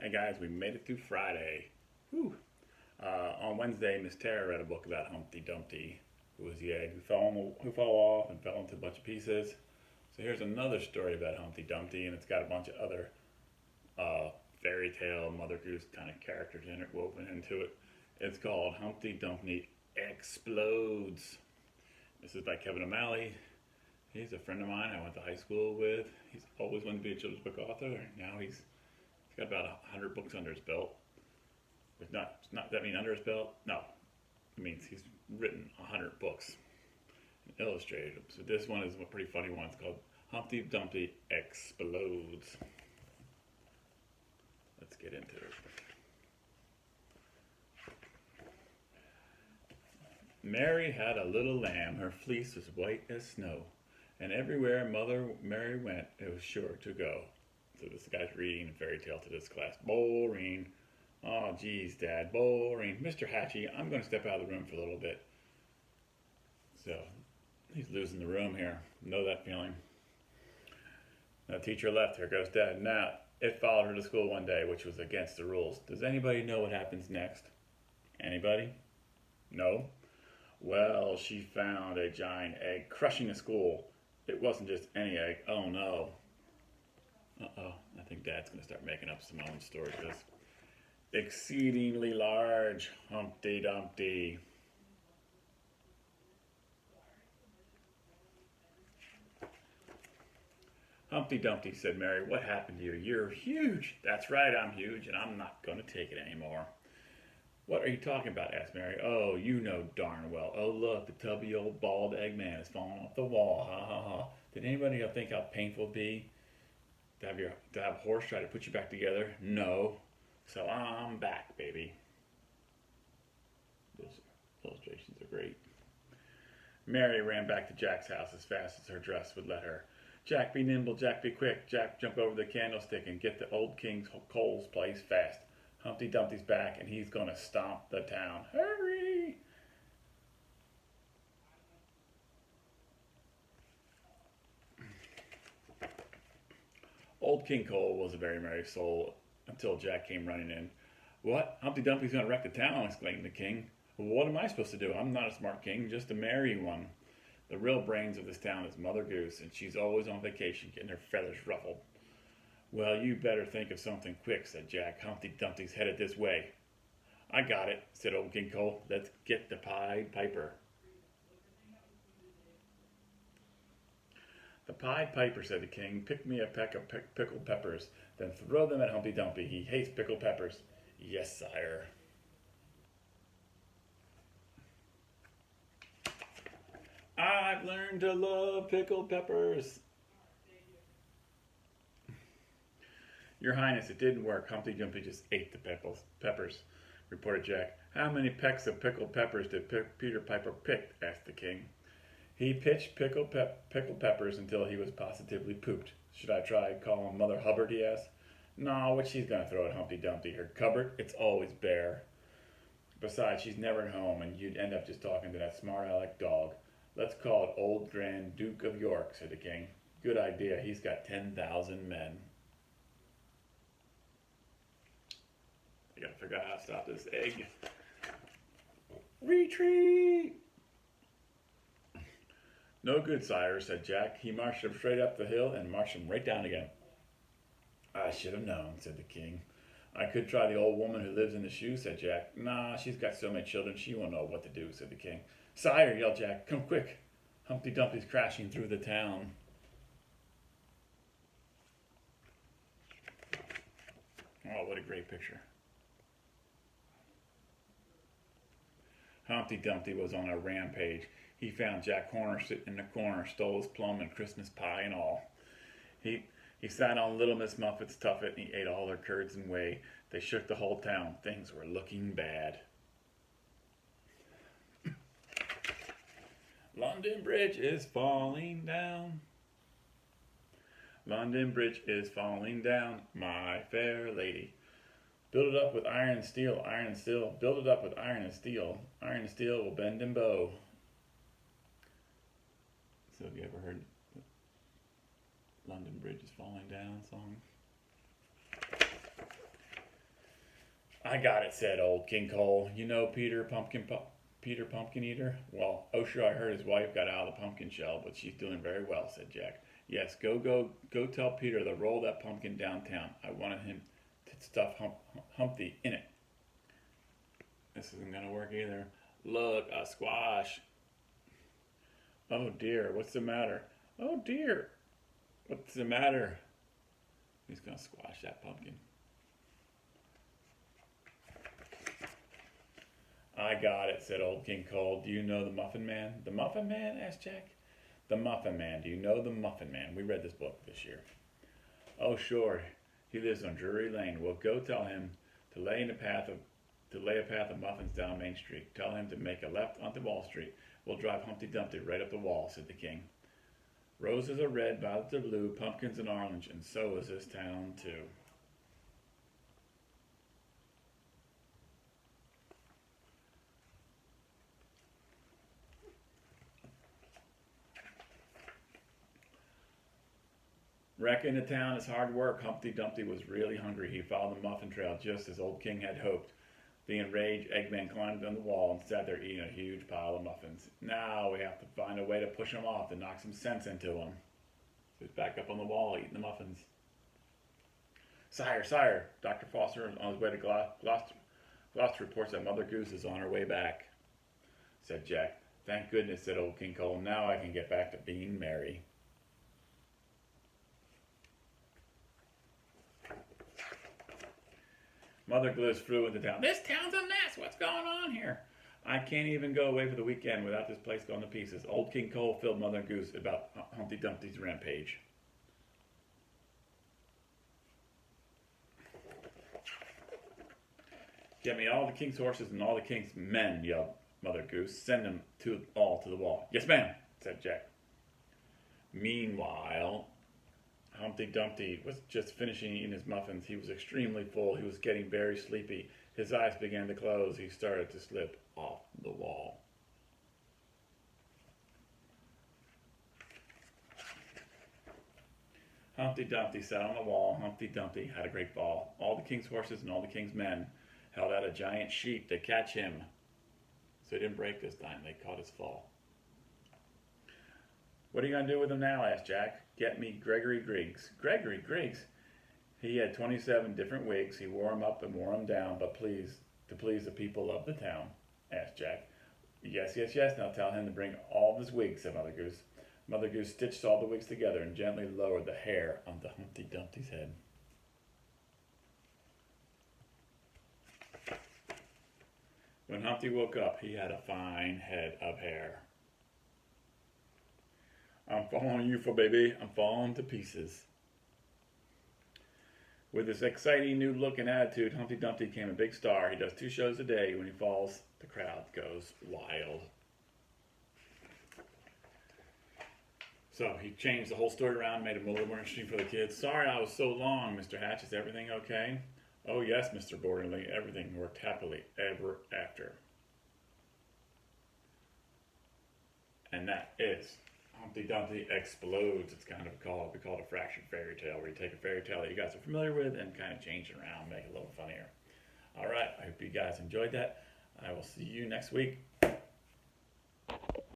Hey guys, we made it through Friday. Whew. On Wednesday, Miss Tara read a book about Humpty Dumpty, who was the egg who fell off and fell into a bunch of pieces. So here's another story about Humpty Dumpty, and it's got a bunch of other fairy tale Mother Goose kind of characters woven into it. It's called Humpty Dumpty Explodes. This is by Kevin O'Malley. He's a friend of mine I went to high school with. He's always wanted to be a children's book author. Now he's got about 100 books under his belt. It's not that mean under his belt? No. It means he's written 100 books and illustrated them. So this one is a pretty funny one. It's called Humpty Dumpty Explodes. Let's get into it. Mary had a little lamb. Her fleece was white as snow. And everywhere Mother Mary went, it was sure to go. So this guy's reading a fairy tale to this class. Boring. Oh, geez, Dad, boring. Mr. Hatchie, I'm going to step out of the room for a little bit. So he's losing the room here. Know that feeling. The teacher left. Here goes Dad. Now, it followed her to school one day, which was against the rules. Does anybody know what happens next? Anybody? No? Well, she found a giant egg crushing the school. It wasn't just any egg. Oh, no. Uh-oh, I think Dad's going to start making up some own story for this. Exceedingly large Humpty Dumpty. Humpty Dumpty, said Mary, what happened to you? You're huge. That's right, I'm huge, and I'm not going to take it anymore. What are you talking about? Asked Mary. Oh, you know darn well. Oh, look, the tubby old bald eggman is falling off the wall. Ha, ha, ha. Did anybody else think how painful it'd be to have a horse try to put you back together? No. So I'm back, baby. Those illustrations are great. Mary ran back to Jack's house as fast as her dress would let her. Jack, be nimble. Jack, be quick. Jack, jump over the candlestick and get the old King Cole's place fast. Humpty Dumpty's back, and he's going to stomp the town. Hurry! Old King Cole was a very merry soul until Jack came running in. What? Humpty Dumpty's going to wreck the town, exclaimed the king. Well, what am I supposed to do? I'm not a smart king, just a merry one. The real brains of this town is Mother Goose, and she's always on vacation getting her feathers ruffled. Well, you better think of something quick, said Jack. Humpty Dumpty's headed this way. I got it, said old King Cole. Let's get the Pied Piper. The Pied Piper, said the king, pick me a peck of pickled peppers, then throw them at Humpty Dumpty. He hates pickled peppers. Yes, sire. I've learned to love pickled peppers. Your Highness, it didn't work. Humpty Dumpty just ate the peppers, reported Jack. How many pecks of pickled peppers did Peter Piper pick? Asked the king. He pitched pickled peppers until he was positively pooped. Should I try calling Mother Hubbard, he asked. No, what she's going to throw at Humpty Dumpty? Her cupboard? It's always bare. Besides, she's never at home, and you'd end up just talking to that smart-aleck dog. Let's call it Old Grand Duke of York, said the king. Good idea. He's got 10,000 men. I gotta figure out how to stop this egg. Retreat! No good, sire, said Jack. He marched him straight up the hill and marched him right down again. I should have known, said the king. I could try the old woman who lives in the shoe, said Jack. Nah, she's got so many children, she won't know what to do, said the king. Sire, yelled Jack, come quick. Humpty Dumpty's crashing through the town. Oh, what a great picture. Humpty Dumpty was on a rampage. He found Jack Horner sitting in the corner, stole his plum and Christmas pie and all. He sat on Little Miss Muffet's tuffet and he ate all her curds and whey. They shook the whole town. Things were looking bad. London Bridge is falling down. London Bridge is falling down, my fair lady. Build it up with iron and steel, iron and steel. Build it up with iron and steel. Iron and steel will bend and bow. So have you ever heard London Bridge is Falling Down song? I got it, said old King Cole. You know Peter Pumpkin Eater? Well, oh sure, I heard his wife got out of the pumpkin shell, but she's doing very well, said Jack. Yes, go tell Peter to roll that pumpkin downtown. I wanted him to stuff Humpty in it. This isn't gonna work either. Look, a squash. Oh dear, what's the matter? Oh dear, what's the matter? He's gonna squash that pumpkin. I got it, said old King Cole. Do you know the Muffin Man? The Muffin Man? Asked Jack. The Muffin Man. Do you know the Muffin Man? We read this book this year. Oh, sure. He lives on Drury Lane. Well, go tell him to lay a path of muffins down Main Street. Tell him to make a left onto Wall Street. We'll drive Humpty Dumpty right up the wall, said the king. Roses are red, violets are blue, pumpkins are orange, and so is this town too. Wrecking the town is hard work. Humpty Dumpty was really hungry. He followed the muffin trail just as Old King had hoped. The enraged Eggman climbed on the wall and sat there eating a huge pile of muffins. Now we have to find a way to push him off and knock some sense into him. So he's back up on the wall eating the muffins. Sire, Dr. Foster is on his way to Gloucester reports that Mother Goose is on her way back, said Jack. Thank goodness, said old King Cole. Now I can get back to being merry. Mother Goose flew into town. This town's a mess. What's going on here? I can't even go away for the weekend without this place going to pieces. Old King Cole filled Mother Goose about Humpty Dumpty's rampage. Get me all the king's horses and all the king's men, yelled Mother Goose. Send them all to the wall. Yes, ma'am, said Jack. Meanwhile, Humpty Dumpty was just finishing eating his muffins. He was extremely full. He was getting very sleepy. His eyes began to close. He started to slip off the wall. Humpty Dumpty sat on the wall. Humpty Dumpty had a great fall. All the king's horses and all the king's men held out a giant sheet to catch him. So he didn't break this time. They caught his fall. What are you going to do with him now? Asked Jack. Get me Gregory Griggs. Gregory Griggs? He had 27 different wigs. He wore them up and wore them down, but to please the people of the town, asked Jack. Yes. Now tell him to bring all of his wigs, said Mother Goose. Mother Goose stitched all the wigs together and gently lowered the hair onto Humpty Dumpty's head. When Humpty woke up, he had a fine head of hair. I'm following you for baby. I'm falling to pieces. With this exciting new look and attitude, Humpty Dumpty became a big star. He does 2 shows a day. When he falls, the crowd goes wild. So he changed the whole story around, made it a little more interesting for the kids. Sorry I was so long, Mr. Hatch. Is everything okay? Oh yes, Mr. Borderly. Everything worked happily ever after. And that is Humpty Dumpty Explodes. It's kind of we call it a fractured fairy tale, where you take a fairy tale that you guys are familiar with and kind of change it around, make it a little funnier. All right, I hope you guys enjoyed that. I will see you next week.